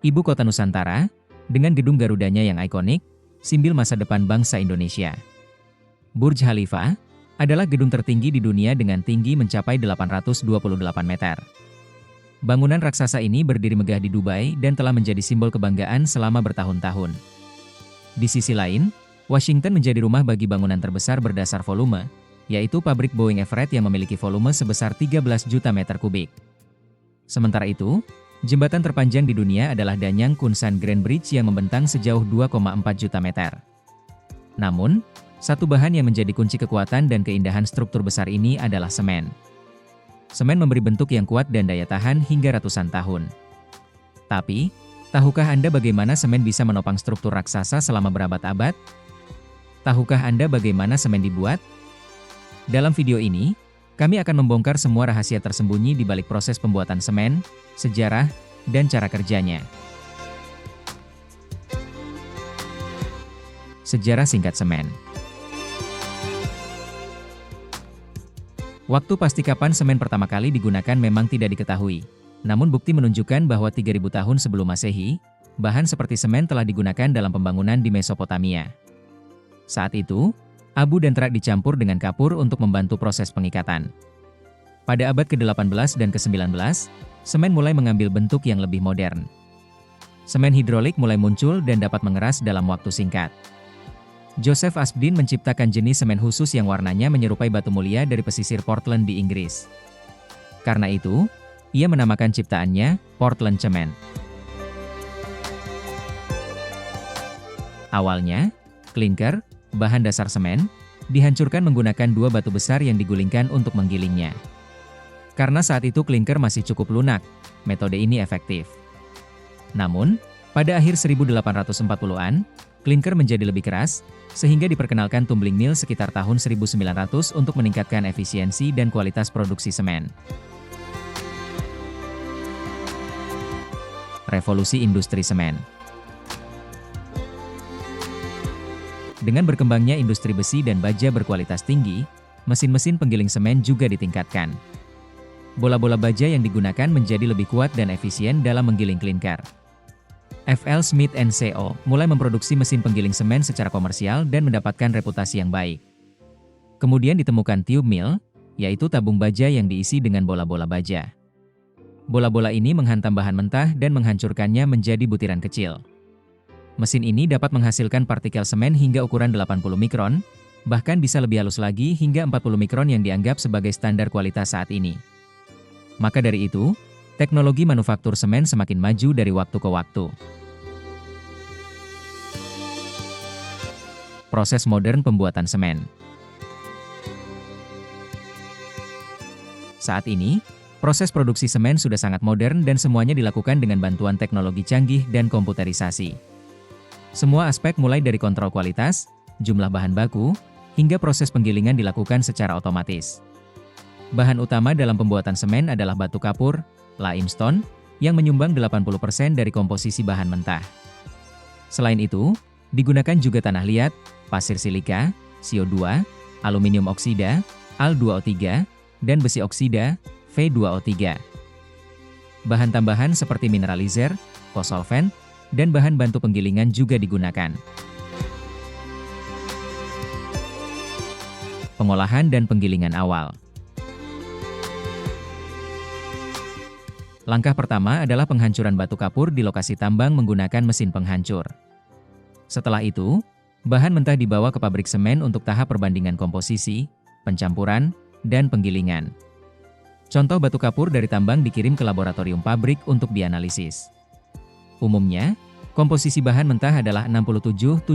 Ibu kota Nusantara, dengan gedung Garudanya yang ikonik, simbol masa depan bangsa Indonesia. Burj Khalifa adalah gedung tertinggi di dunia dengan tinggi mencapai 828 meter. Bangunan raksasa ini berdiri megah di Dubai dan telah menjadi simbol kebanggaan selama bertahun-tahun. Di sisi lain, Washington menjadi rumah bagi bangunan terbesar berdasar volume, yaitu pabrik Boeing Everett yang memiliki volume sebesar 13 juta meter kubik. Sementara itu, jembatan terpanjang di dunia adalah Danyang Kunsan Grand Bridge yang membentang sejauh 2,4 juta meter. Namun, satu bahan yang menjadi kunci kekuatan dan keindahan struktur besar ini adalah semen. Semen memberi bentuk yang kuat dan daya tahan hingga ratusan tahun. Tapi, tahukah Anda bagaimana semen bisa menopang struktur raksasa selama berabad-abad? Tahukah Anda bagaimana semen dibuat? Dalam video ini, kami akan membongkar semua rahasia tersembunyi di balik proses pembuatan semen, sejarah, dan cara kerjanya. Sejarah singkat semen. Waktu pasti kapan semen pertama kali digunakan memang tidak diketahui. Namun bukti menunjukkan bahwa 3000 tahun sebelum Masehi, bahan seperti semen telah digunakan dalam pembangunan di Mesopotamia. Saat itu, abu dan terak dicampur dengan kapur untuk membantu proses pengikatan. Pada abad ke-18 dan ke-19, semen mulai mengambil bentuk yang lebih modern. Semen hidrolik mulai muncul dan dapat mengeras dalam waktu singkat. Joseph Aspdin menciptakan jenis semen khusus yang warnanya menyerupai batu mulia dari pesisir Portland di Inggris. Karena itu, ia menamakan ciptaannya Portland Cement. Awalnya, klinker, bahan dasar semen, dihancurkan menggunakan dua batu besar yang digulingkan untuk menggilingnya. Karena saat itu klinker masih cukup lunak, metode ini efektif. Namun, pada akhir 1840-an, klinker menjadi lebih keras, sehingga diperkenalkan tumbling mill sekitar tahun 1900 untuk meningkatkan efisiensi dan kualitas produksi semen. Revolusi industri semen. Dengan berkembangnya industri besi dan baja berkualitas tinggi, mesin-mesin penggiling semen juga ditingkatkan. Bola-bola baja yang digunakan menjadi lebih kuat dan efisien dalam menggiling klinker. FL Smith & Co. mulai memproduksi mesin penggiling semen secara komersial dan mendapatkan reputasi yang baik. Kemudian ditemukan tube mill, yaitu tabung baja yang diisi dengan bola-bola baja. Bola-bola ini menghantam bahan mentah dan menghancurkannya menjadi butiran kecil. Mesin ini dapat menghasilkan partikel semen hingga ukuran 80 mikron, bahkan bisa lebih halus lagi hingga 40 mikron yang dianggap sebagai standar kualitas saat ini. Maka dari itu, teknologi manufaktur semen semakin maju dari waktu ke waktu. Proses modern pembuatan semen. Saat ini, proses produksi semen sudah sangat modern dan semuanya dilakukan dengan bantuan teknologi canggih dan komputerisasi. Semua aspek mulai dari kontrol kualitas, jumlah bahan baku, hingga proses penggilingan dilakukan secara otomatis. Bahan utama dalam pembuatan semen adalah batu kapur, limestone, yang menyumbang 80% dari komposisi bahan mentah. Selain itu, digunakan juga tanah liat, pasir silika, CO2, aluminium oksida, Al2O3, dan besi oksida, V2O3. Bahan tambahan seperti mineralizer, kosolvent, dan bahan bantu penggilingan juga digunakan. Pengolahan dan penggilingan awal. Langkah pertama adalah penghancuran batu kapur di lokasi tambang menggunakan mesin penghancur. Setelah itu, bahan mentah dibawa ke pabrik semen untuk tahap perbandingan komposisi, pencampuran, dan penggilingan. Contoh batu kapur dari tambang dikirim ke laboratorium pabrik untuk dianalisis. Umumnya, komposisi bahan mentah adalah 67-75%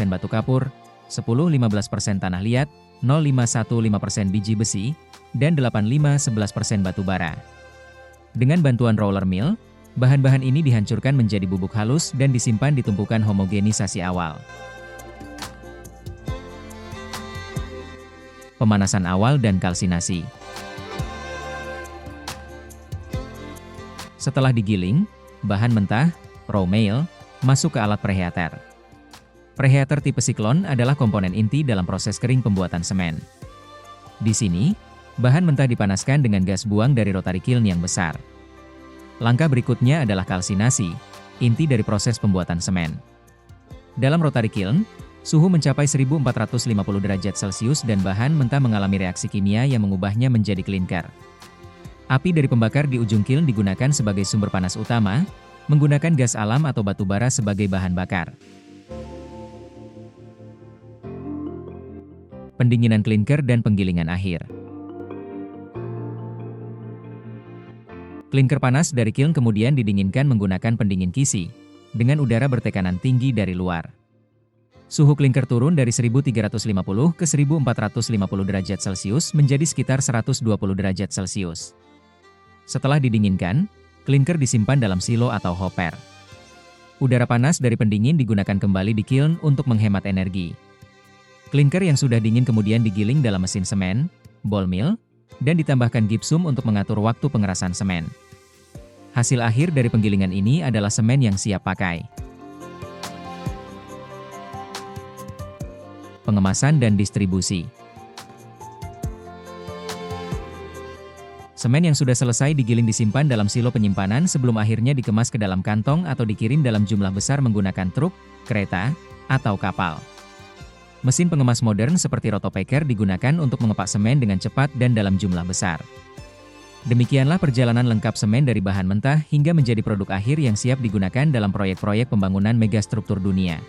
batu kapur, 10-15% tanah liat, 0,5-1,5% biji besi, dan 8-5-11% batu bara. Dengan bantuan roller mill, bahan-bahan ini dihancurkan menjadi bubuk halus dan disimpan di tumpukan homogenisasi awal. Pemanasan awal dan kalsinasi. Setelah digiling, bahan mentah, raw meal, masuk ke alat preheater. Preheater tipe siklon adalah komponen inti dalam proses kering pembuatan semen. Di sini, bahan mentah dipanaskan dengan gas buang dari rotary kiln yang besar. Langkah berikutnya adalah kalsinasi, inti dari proses pembuatan semen. Dalam rotary kiln, suhu mencapai 1450 derajat Celcius dan bahan mentah mengalami reaksi kimia yang mengubahnya menjadi klinker. Api dari pembakar di ujung kiln digunakan sebagai sumber panas utama, menggunakan gas alam atau batu bara sebagai bahan bakar. Pendinginan klinker dan penggilingan akhir. Klinker panas dari kiln kemudian didinginkan menggunakan pendingin kisi, dengan udara bertekanan tinggi dari luar. Suhu klinker turun dari 1350 ke 1450 derajat Celcius menjadi sekitar 120 derajat Celcius. Setelah didinginkan, klinker disimpan dalam silo atau hopper. Udara panas dari pendingin digunakan kembali di kiln untuk menghemat energi. Klinker yang sudah dingin kemudian digiling dalam mesin semen, ball mill, dan ditambahkan gipsum untuk mengatur waktu pengerasan semen. Hasil akhir dari penggilingan ini adalah semen yang siap pakai. Pengemasan dan distribusi. Semen yang sudah selesai digiling disimpan dalam silo penyimpanan sebelum akhirnya dikemas ke dalam kantong atau dikirim dalam jumlah besar menggunakan truk, kereta, atau kapal. Mesin pengemas modern seperti rotopacker digunakan untuk mengepak semen dengan cepat dan dalam jumlah besar. Demikianlah perjalanan lengkap semen dari bahan mentah hingga menjadi produk akhir yang siap digunakan dalam proyek-proyek pembangunan megastruktur dunia.